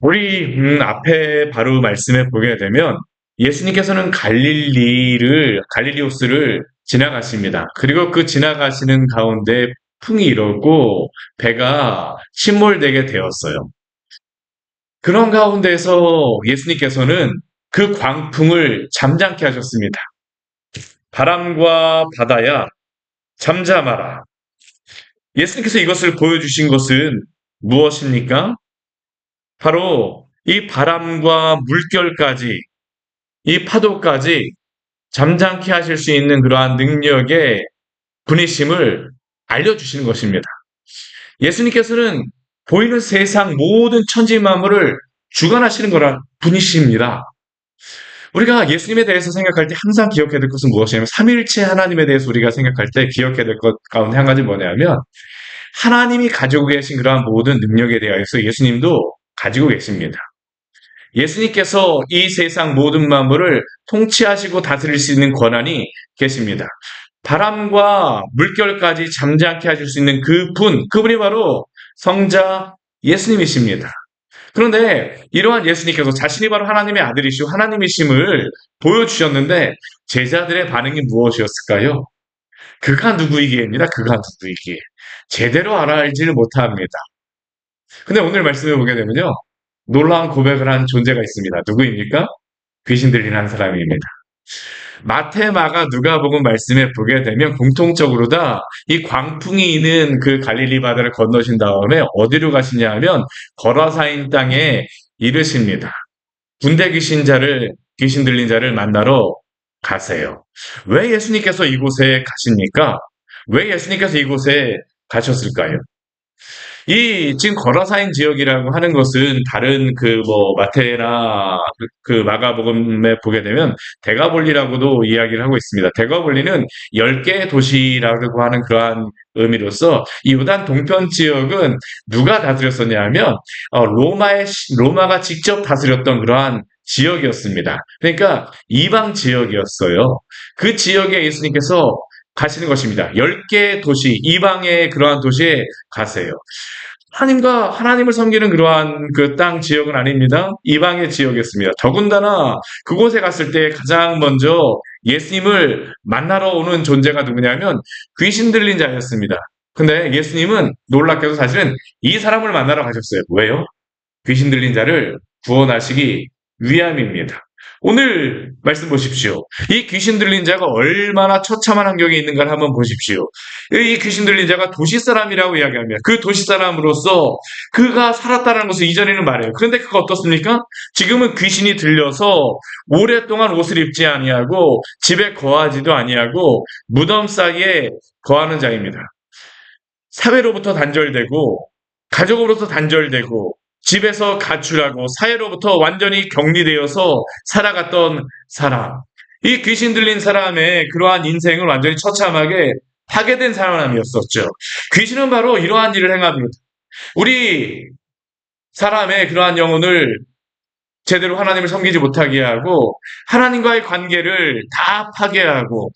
우리 앞에 바로 말씀해 보게 되면 예수님께서는 갈릴리오스를 지나가십니다. 그리고 그 지나가시는 가운데 풍이 일었고 배가 침몰되게 되었어요. 그런 가운데서 예수님께서는 그 광풍을 잠잠케 하셨습니다. 바람과 바다야 잠잠하라. 예수님께서 이것을 보여주신 것은 무엇입니까? 바로 이 바람과 물결까지, 이 파도까지 잠잠케 하실 수 있는 그러한 능력의 분이심을 알려주시는 것입니다. 예수님께서는 보이는 세상 모든 천지 만물을 주관하시는 거란 분이십니다. 우리가 예수님에 대해서 생각할 때 항상 기억해야 될 것은 무엇이냐면 삼위일체 하나님에 대해서 우리가 생각할 때 기억해야 될 것 가운데 한 가지 뭐냐면 하나님이 가지고 계신 그러한 모든 능력에 대하여서 예수님도 가지고 계십니다. 예수님께서 이 세상 모든 만물을 통치하시고 다스릴 수 있는 권한이 계십니다. 바람과 물결까지 잠잠케 하실 수 있는 그분이 바로 성자 예수님이십니다. 그런데 이러한 예수님께서 자신이 바로 하나님의 아들이시고 하나님이심을 보여주셨는데 제자들의 반응이 무엇이었을까요? 그가 누구이기에입니다. 그가 누구이기에. 제대로 알아알지를 못합니다. 근데 오늘 말씀해 보게 되면요. 놀라운 고백을 한 존재가 있습니다. 누구입니까? 귀신 들린 한 사람입니다. 마태, 마가, 누가복음 말씀에 보게 되면 공통적으로 다 이 광풍이 있는 그 갈릴리 바다를 건너신 다음에 어디로 가시냐 하면 거라사인 땅에 이르십니다. 군대 귀신 들린 자를 만나러 가세요. 왜 예수님께서 이곳에 가십니까? 왜 예수님께서 이곳에 가셨을까요? 이 지금 거라사인 지역이라고 하는 것은 다른 마테나 마가복음에 보게 되면 데가볼리라고도 이야기를 하고 있습니다. 데가볼리는 10개의 도시라고 하는 그러한 의미로서 이 요단 동편 지역은 누가 다스렸었냐 하면 로마가 직접 다스렸던 그러한 지역이었습니다. 그러니까 이방 지역이었어요. 그 지역에 예수님께서 가시는 것입니다. 10개의 도시, 이방의 그러한 도시에 가세요. 하나님을 섬기는 그러한 그 땅 지역은 아닙니다. 이방의 지역이었습니다. 더군다나 그곳에 갔을 때 가장 먼저 예수님을 만나러 오는 존재가 누구냐면 귀신 들린 자였습니다. 근데 예수님은 놀랍게도 사실은 이 사람을 만나러 가셨어요. 왜요? 귀신 들린 자를 구원하시기 위함입니다. 오늘 말씀 보십시오. 이 귀신 들린 자가 얼마나 처참한 환경에 있는가를 한번 보십시오. 이 귀신 들린 자가 도시 사람이라고 이야기합니다. 그 도시 사람으로서 그가 살았다는 것을 이전에는 말해요. 그런데 그가 어떻습니까? 지금은 귀신이 들려서 오랫동안 옷을 입지 아니하고 집에 거하지도 아니하고 무덤 사이에 거하는 자입니다. 사회로부터 단절되고 가족으로부터 단절되고 집에서 가출하고 사회로부터 완전히 격리되어서 살아갔던 사람. 이 귀신 들린 사람의 그러한 인생을 완전히 처참하게 파괴된 사람이었었죠. 귀신은 바로 이러한 일을 행합니다. 우리 사람의 그러한 영혼을 제대로 하나님을 섬기지 못하게 하고 하나님과의 관계를 다 파괴하고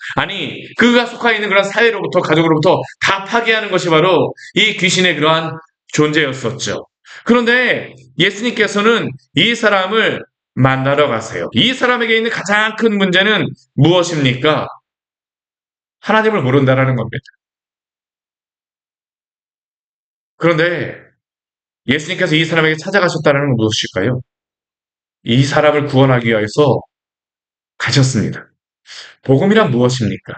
그가 속하 있는 그런 사회로부터 가족으로부터 다 파괴하는 것이 바로 이 귀신의 그러한 존재였었죠. 그런데 예수님께서는 이 사람을 만나러 가세요. 이 사람에게 있는 가장 큰 문제는 무엇입니까? 하나님을 모른다라는 겁니다. 그런데 예수님께서 이 사람에게 찾아가셨다는 건 무엇일까요? 이 사람을 구원하기 위해서 가셨습니다. 복음이란 무엇입니까?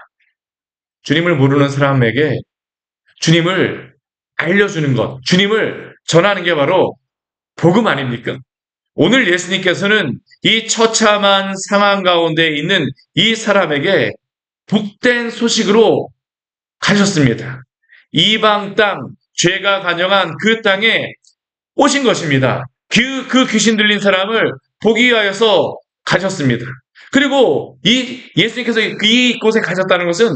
주님을 모르는 사람에게 주님을 알려주는 것, 주님을 전하는 게 바로 복음 아닙니까? 오늘 예수님께서는 이 처참한 상황 가운데 있는 이 사람에게 복된 소식으로 가셨습니다. 이방 땅, 죄가 간영한 그 땅에 오신 것입니다. 그 귀신 들린 사람을 보기 위하여서 가셨습니다. 그리고 예수님께서 이곳에 가셨다는 것은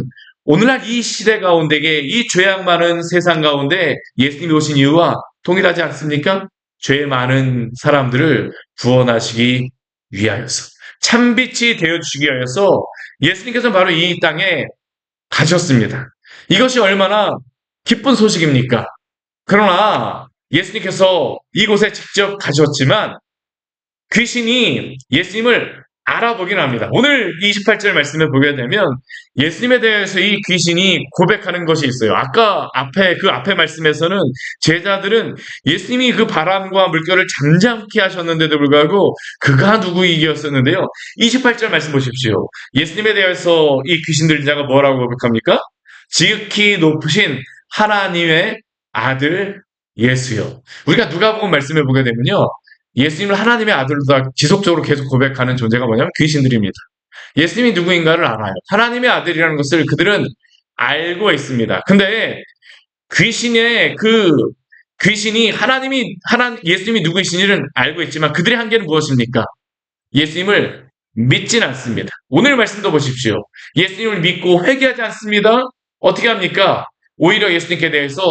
오늘날 이 시대 가운데에 이 죄악 많은 세상 가운데 예수님이 오신 이유와 동일하지 않습니까? 죄 많은 사람들을 구원하시기 위하여서 참빛이 되어주시기 위하여서 예수님께서는 바로 이 땅에 가셨습니다. 이것이 얼마나 기쁜 소식입니까? 그러나 예수님께서 이곳에 직접 가셨지만 귀신이 예수님을 알아보긴 합니다. 오늘 28절 말씀을 보게 되면 예수님에 대해서 이 귀신이 고백하는 것이 있어요. 아까 그 앞에 말씀에서는 제자들은 예수님이 그 바람과 물결을 잠잠케 하셨는데도 불구하고 그가 누구이기였었는데요. 28절 말씀 보십시오. 예수님에 대해서 이 귀신 들린 자가 뭐라고 고백합니까? 지극히 높으신 하나님의 아들 예수요. 우리가 누가복음 말씀을 보게 되면요. 예수님을 하나님의 아들로 다 지속적으로 계속 고백하는 존재가 뭐냐면 귀신들입니다. 예수님이 누구인가를 알아요. 하나님의 아들이라는 것을 그들은 알고 있습니다. 근데 귀신이 예수님이 누구이신지는 알고 있지만 그들의 한계는 무엇입니까? 예수님을 믿진 않습니다. 오늘 말씀도 보십시오. 예수님을 믿고 회개하지 않습니다. 어떻게 합니까? 오히려 예수님께 대해서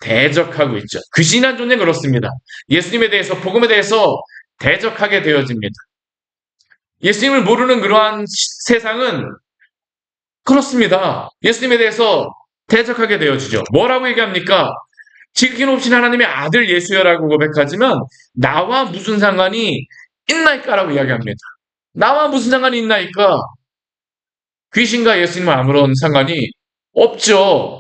대적하고 있죠. 귀신이란 존재는 그렇습니다. 예수님에 대해서, 복음에 대해서 대적하게 되어집니다. 예수님을 모르는 그러한 세상은 그렇습니다. 예수님에 대해서 대적하게 되어지죠. 뭐라고 얘기합니까? 지극히 높으신 하나님의 아들 예수여라고 고백하지만 나와 무슨 상관이 있나이까라고 이야기합니다. 나와 무슨 상관이 있나이까? 귀신과 예수님은 아무런 상관이 없죠.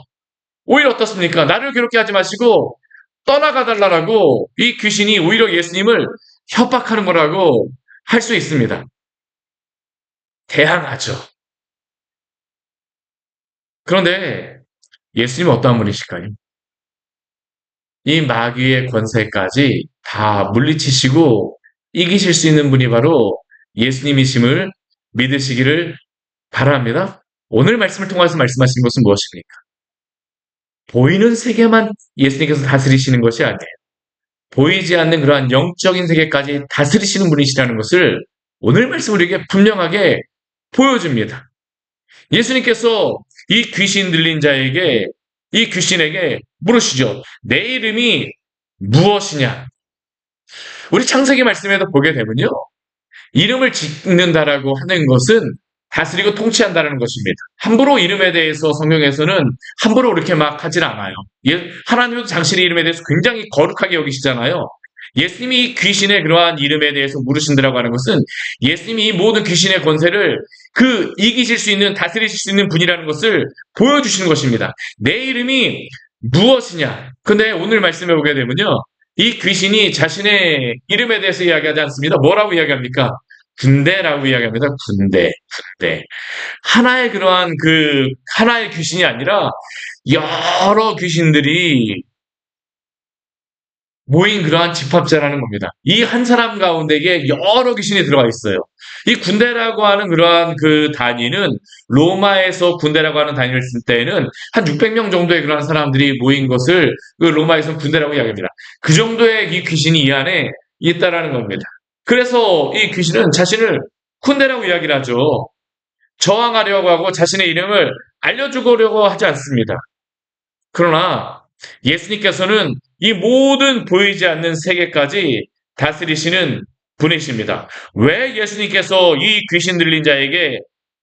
오히려 어떻습니까? 나를 괴롭게 하지 마시고 떠나가달라고 이 귀신이 오히려 예수님을 협박하는 거라고 할 수 있습니다. 대항하죠. 그런데 예수님은 어떠한 분이실까요? 이 마귀의 권세까지 다 물리치시고 이기실 수 있는 분이 바로 예수님이심을 믿으시기를 바랍니다. 오늘 말씀을 통해서 말씀하시는 것은 무엇입니까? 보이는 세계만 예수님께서 다스리시는 것이 아니에요. 보이지 않는 그러한 영적인 세계까지 다스리시는 분이시라는 것을 오늘 말씀 우리에게 분명하게 보여줍니다. 예수님께서 이 귀신 들린 자에게, 이 귀신에게 물으시죠. 내 이름이 무엇이냐? 우리 창세기 말씀에도 보게 되면요. 이름을 짓는다라고 하는 것은 다스리고 통치한다는 것입니다. 함부로 이름에 대해서 성경에서는 함부로 그렇게 막 하진 않아요. 하나님도 당신의 이름에 대해서 굉장히 거룩하게 여기시잖아요. 예수님이 이 귀신의 그러한 이름에 대해서 물으신다라고 하는 것은 예수님이 이 모든 귀신의 권세를 이기실 수 있는, 다스리실 수 있는 분이라는 것을 보여주시는 것입니다. 내 이름이 무엇이냐? 근데 오늘 말씀해 보게 되면요. 이 귀신이 자신의 이름에 대해서 이야기하지 않습니다. 뭐라고 이야기합니까? 군대라고 이야기합니다. 군대. 하나의 하나의 귀신이 아니라 여러 귀신들이 모인 그러한 집합자라는 겁니다. 이 한 사람 가운데에 여러 귀신이 들어가 있어요. 이 군대라고 하는 그러한 단위는 로마에서 군대라고 하는 단위를 쓸 때에는 한 600명 정도의 그러한 사람들이 모인 것을 로마에서는 군대라고 이야기합니다. 그 정도의 이 귀신이 이 안에 있다라는 겁니다. 그래서 이 귀신은 자신을 군대라고 이야기를 하죠. 저항하려고 하고 자신의 이름을 알려주려고 하지 않습니다. 그러나 예수님께서는 이 모든 보이지 않는 세계까지 다스리시는 분이십니다. 왜 예수님께서 이 귀신 들린 자에게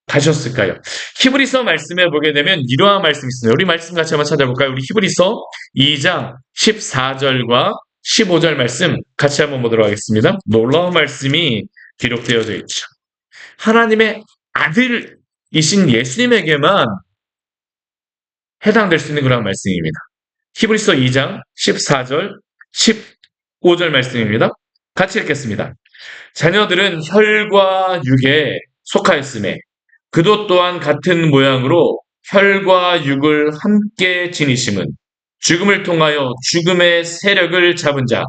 가셨을까요? 히브리서 말씀에 보게 되면 이러한 말씀이 있습니다. 우리 말씀 같이 한번 찾아볼까요? 우리 히브리서 2장 14절과 15절 말씀 같이 한번 보도록 하겠습니다. 놀라운 말씀이 기록되어져 있죠. 하나님의 아들이신 예수님에게만 해당될 수 있는 그런 말씀입니다. 히브리서 2장 14절 15절 말씀입니다. 같이 읽겠습니다. 자녀들은 혈과 육에 속하였음에 그도 또한 같은 모양으로 혈과 육을 함께 지니심은 죽음을 통하여 죽음의 세력을 잡은 자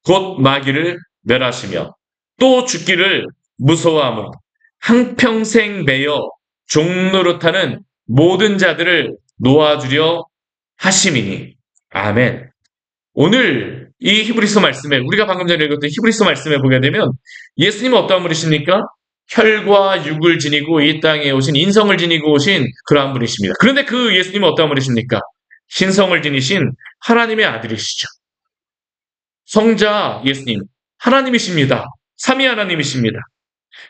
곧 마귀를 멸하시며 또 죽기를 무서워하며 한평생 매여 종노릇하는 모든 자들을 놓아주려 하심이니. 아멘. 오늘 이 히브리서 말씀에, 우리가 방금 전에 읽었던 히브리서 말씀에 보게 되면 예수님은 어떠한 분이십니까? 혈과 육을 지니고 이 땅에 오신, 인성을 지니고 오신 그러한 분이십니다. 그런데 그 예수님은 어떠한 분이십니까? 신성을 지니신 하나님의 아들이시죠. 성자 예수님, 하나님이십니다. 삼위 하나님이십니다.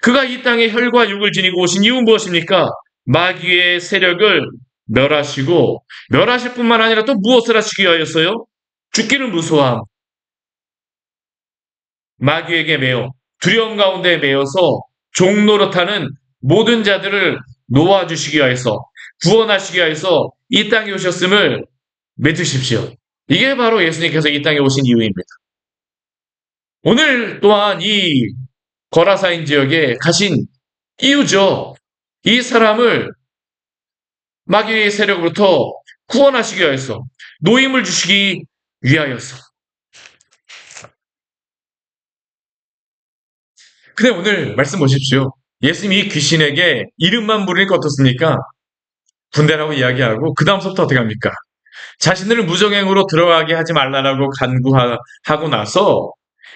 그가 이 땅에 혈과 육을 지니고 오신 이유는 무엇입니까? 마귀의 세력을 멸하시고, 멸하실 뿐만 아니라 또 무엇을 하시기 위하였어요? 죽기를 무서워함. 마귀에게 매어 두려움 가운데 매여서 종노릇하는 모든 자들을 놓아주시기 위해서, 구원하시기 위해서 이 땅에 오셨음을 믿으십시오. 이게 바로 예수님께서 이 땅에 오신 이유입니다. 오늘 또한 이 거라사인 지역에 가신 이유죠. 이 사람을 마귀의 세력으로부터 구원하시기 위해서, 노임을 주시기 위하여서. 근데 오늘 말씀 보십시오. 예수님이 귀신에게 이름만 부르니까 어떻습니까? 군대라고 이야기하고 그 다음부터 어떻게 합니까? 자신들을 무정행으로 들어가게 하지 말라라고 간구하고 나서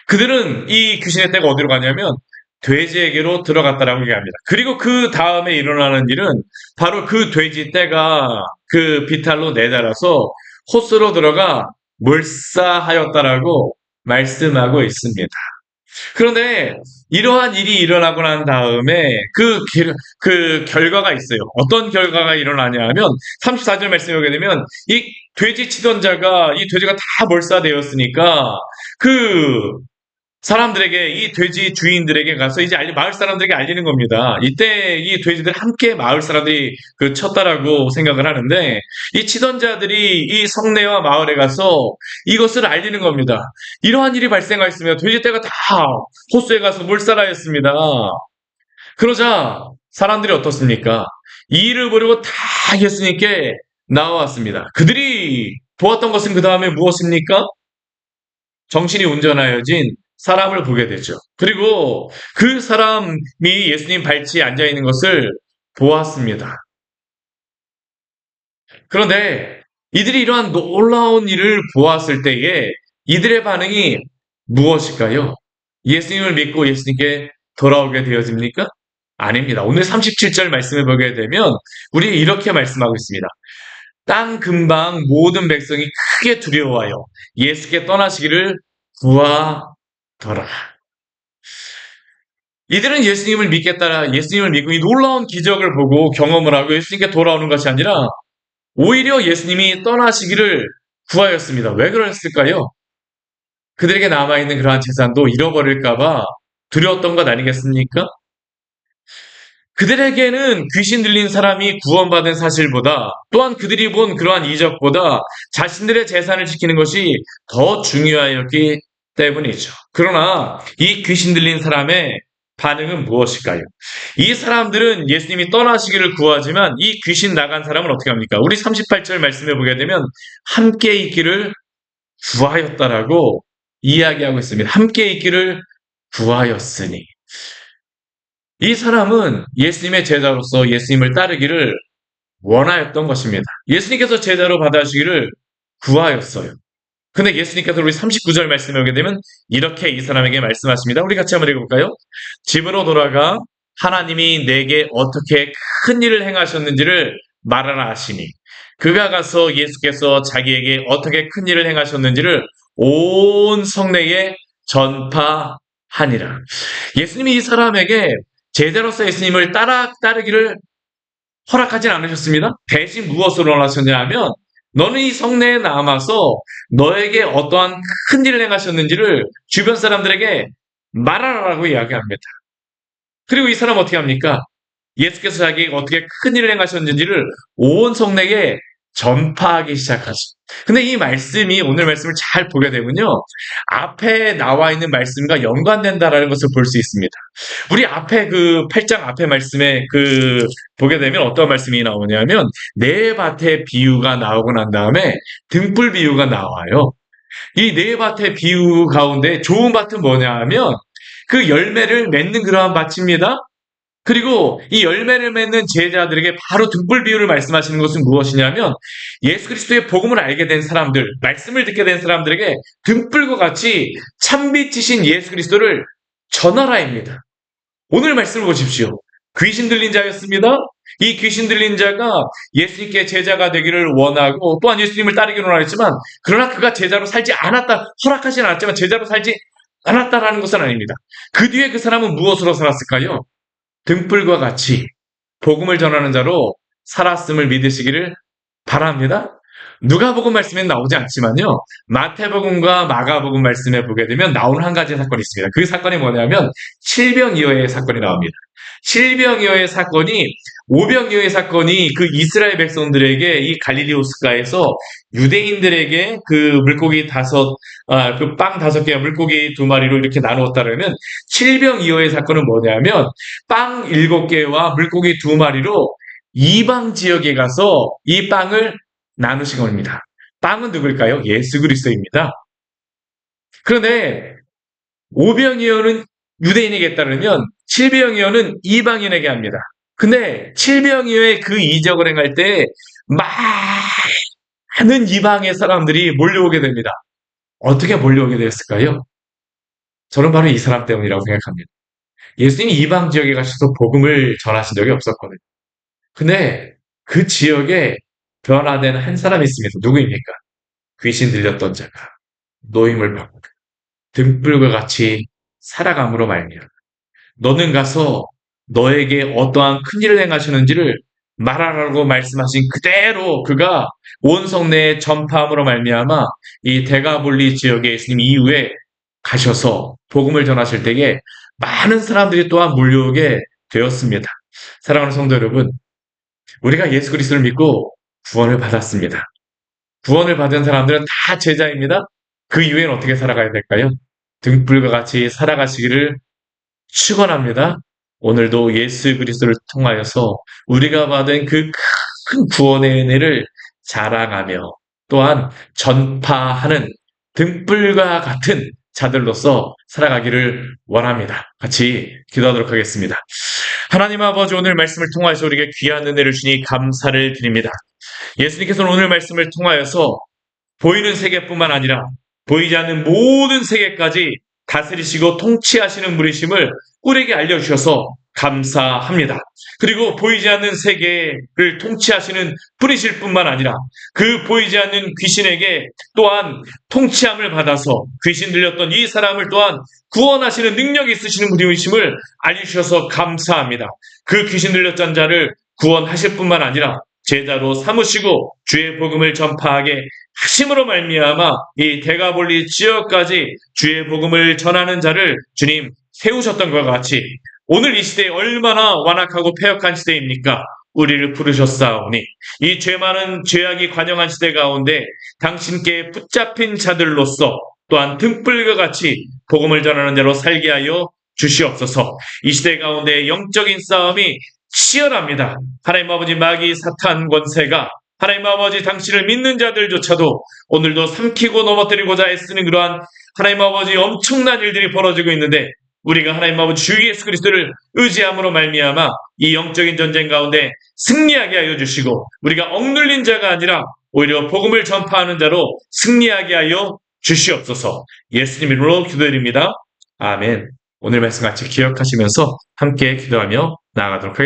그들은 이 귀신의 떼가 어디로 가냐면 돼지에게로 들어갔다라고 얘기합니다. 그리고 그 다음에 일어나는 일은 바로 그 돼지 떼가 그 비탈로 내달아서 호수로 들어가 몰사하였다라고 말씀하고 있습니다. 그런데 이러한 일이 일어나고 난 다음에 그 결과가 있어요. 어떤 결과가 일어나냐 하면 34절 말씀에 오게 되면 이 돼지 치던 자가 이 돼지가 다 몰사되었으니까 그 사람들에게 이 돼지 주인들에게 가서 이제 마을 사람들에게 알리는 겁니다. 이때 이 돼지들 함께 마을 사람들이 쳤다라고 생각을 하는데 이 치던 자들이 이 성내와 마을에 가서 이것을 알리는 겁니다. 이러한 일이 발생하였으며 돼지떼가 다 호수에 가서 몰살하였습니다. 그러자 사람들이 어떻습니까? 이 일을 보려고 다 예수님께 나와왔습니다. 그들이 보았던 것은 그 다음에 무엇입니까? 정신이 온전하여진 사람을 보게 되죠. 그리고 그 사람이 예수님 발치에 앉아 있는 것을 보았습니다. 그런데 이들이 이러한 놀라운 일을 보았을 때에 이들의 반응이 무엇일까요? 예수님을 믿고 예수님께 돌아오게 되어집니까? 아닙니다. 오늘 37절 말씀을 보게 되면 우리 이렇게 말씀하고 있습니다. 땅 근방 모든 백성이 크게 두려워하여 예수께 떠나시기를 구하더라. 이들은 예수님을 믿겠다, 예수님을 믿고 이 놀라운 기적을 보고 경험을 하고 예수님께 돌아오는 것이 아니라 오히려 예수님이 떠나시기를 구하였습니다. 왜 그랬을까요? 그들에게 남아있는 그러한 재산도 잃어버릴까봐 두려웠던 것 아니겠습니까? 그들에게는 귀신 들린 사람이 구원받은 사실보다 또한 그들이 본 그러한 이적보다 자신들의 재산을 지키는 것이 더 중요하였기 때문이죠. 그러나 이 귀신 들린 사람의 반응은 무엇일까요? 이 사람들은 예수님이 떠나시기를 구하지만 이 귀신 나간 사람은 어떻게 합니까? 우리 38절 말씀해 보게 되면 함께 있기를 구하였다라고 이야기하고 있습니다. 함께 있기를 구하였으니. 이 사람은 예수님의 제자로서 예수님을 따르기를 원하였던 것입니다. 예수님께서 제자로 받아주기를 구하였어요. 근데 예수님께서 우리 39절 말씀에 오게 되면 이렇게 이 사람에게 말씀하십니다. 우리 같이 한번 읽어볼까요? 집으로 돌아가 하나님이 내게 어떻게 큰 일을 행하셨는지를 말하라 하시니 그가 가서 예수께서 자기에게 어떻게 큰 일을 행하셨는지를 온 성내에 전파하니라. 예수님이 이 사람에게 제자로서 예수님을 따르기를 허락하진 않으셨습니다. 대신 무엇을 원하셨냐 하면 너는 이 성내에 남아서 너에게 어떠한 큰 일을 행하셨는지를 주변 사람들에게 말하라고 이야기합니다. 그리고 이 사람 어떻게 합니까? 예수께서 자기에게 어떻게 큰 일을 행하셨는지를 온 성내에 전파하기 시작하죠. 근데 이 말씀이 오늘 말씀을 잘 보게 되면요. 앞에 나와 있는 말씀과 연관된다라는 것을 볼 수 있습니다. 우리 앞에 그 8장 앞에 말씀에 보게 되면 어떤 말씀이 나오냐면 네 밭의 비유가 나오고 난 다음에 등불 비유가 나와요. 이 네 밭의 비유 가운데 좋은 밭은 뭐냐 하면 그 열매를 맺는 그러한 밭입니다. 그리고 이 열매를 맺는 제자들에게 바로 등불 비유를 말씀하시는 것은 무엇이냐면 예수 그리스도의 복음을 알게 된 사람들, 말씀을 듣게 된 사람들에게 등불과 같이 참빛이신 예수 그리스도를 전하라입니다. 오늘 말씀을 보십시오. 귀신 들린 자였습니다. 이 귀신 들린 자가 예수님께 제자가 되기를 원하고 또한 예수님을 따르기를 원하였지만 그러나 그가 제자로 살지 않았다, 허락하지는 않았지만 제자로 살지 않았다라는 것은 아닙니다. 그 뒤에 그 사람은 무엇으로 살았을까요? 등불과 같이 복음을 전하는 자로 살았음을 믿으시기를 바랍니다. 누가복음 말씀에는 나오지 않지만요. 마태복음과 마가복음 말씀에 보게 되면 나오는 한 가지 사건이 있습니다. 그 사건이 뭐냐면 칠병이어의 사건이 나옵니다. 칠병이어의 사건이 오병이어의 사건이 그 이스라엘 백성들에게 이 갈릴리 호숫가에서 유대인들에게 그 물고기 그 빵 5개와 물고기 2마리로 이렇게 나누었다면 칠병이어의 사건은 뭐냐면 빵 7개와 물고기 2마리로 이방 지역에 가서 이 빵을 나누신 겁니다. 빵은 누굴까요? 예수 그리스도입니다. 그런데 오병이어는 유대인에게 따르면 칠병이어는 이방인에게 합니다. 근데 칠병이어의 그 이적을 행할 때 많은 이방의 사람들이 몰려오게 됩니다. 어떻게 몰려오게 되었을까요? 저는 바로 이 사람 때문이라고 생각합니다. 예수님이 이방 지역에 가셔서 복음을 전하신 적이 없었거든요. 근데 그 지역에 변화된 한 사람이 있습니다. 누구입니까? 귀신 들렸던 자가 노임을 받고 등불과 같이 살아감으로 말미암아 너는 가서 너에게 어떠한 큰 일을 행하시는지를 말하라고 말씀하신 그대로 그가 온 성내에 전파함으로 말미암아 이 데가볼리 지역에 예수님 이후에 가셔서 복음을 전하실 때에 많은 사람들이 또한 몰려오게 되었습니다. 사랑하는 성도 여러분, 우리가 예수 그리스도를 믿고 구원을 받았습니다. 구원을 받은 사람들은 다 제자입니다. 그 이후에는 어떻게 살아가야 될까요? 등불과 같이 살아가시기를 축원합니다. 오늘도 예수 그리스도를 통하여서 우리가 받은 그 큰 구원의 은혜를 자랑하며 또한 전파하는 등불과 같은 자들로서 살아가기를 원합니다. 같이 기도하도록 하겠습니다. 하나님 아버지, 오늘 말씀을 통하여서 우리에게 귀한 은혜를 주니 감사를 드립니다. 예수님께서는 오늘 말씀을 통하여서 보이는 세계뿐만 아니라 보이지 않는 모든 세계까지 다스리시고 통치하시는 분이심을 우리에게 알려주셔서 감사합니다. 그리고 보이지 않는 세계를 통치하시는 분이실 뿐만 아니라 그 보이지 않는 귀신에게 또한 통치함을 받아서 귀신 들렸던 이 사람을 또한 구원하시는 능력이 있으시는 분이심을 알려주셔서 감사합니다. 그 귀신 들렸던 자를 구원하실 뿐만 아니라 제자로 삼으시고 주의 복음을 전파하게 하심으로 말미암아 이 데가볼리 지역까지 주의 복음을 전하는 자를 주님 세우셨던 것과 같이 오늘 이 시대에 얼마나 완악하고 패역한 시대입니까? 우리를 부르셨사오니 이 죄 많은 죄악이 관영한 시대 가운데 당신께 붙잡힌 자들로서 또한 등불과 같이 복음을 전하는 자로 살게 하여 주시옵소서. 이 시대 가운데 영적인 싸움이 치열합니다. 하나님 아버지, 마귀 사탄 권세가 하나님 아버지 당신을 믿는 자들조차도 오늘도 삼키고 넘어뜨리고자 애쓰는 그러한 하나님 아버지 엄청난 일들이 벌어지고 있는데 우리가 하나님 아버지 주 예수 그리스도를 의지함으로 말미암아 이 영적인 전쟁 가운데 승리하게 하여 주시고 우리가 억눌린 자가 아니라 오히려 복음을 전파하는 자로 승리하게 하여 주시옵소서. 예수님 이름으로 기도드립니다. 아멘. 오늘 말씀 같이 기억하시면서 함께 기도하며 나아가도록 하겠습니다.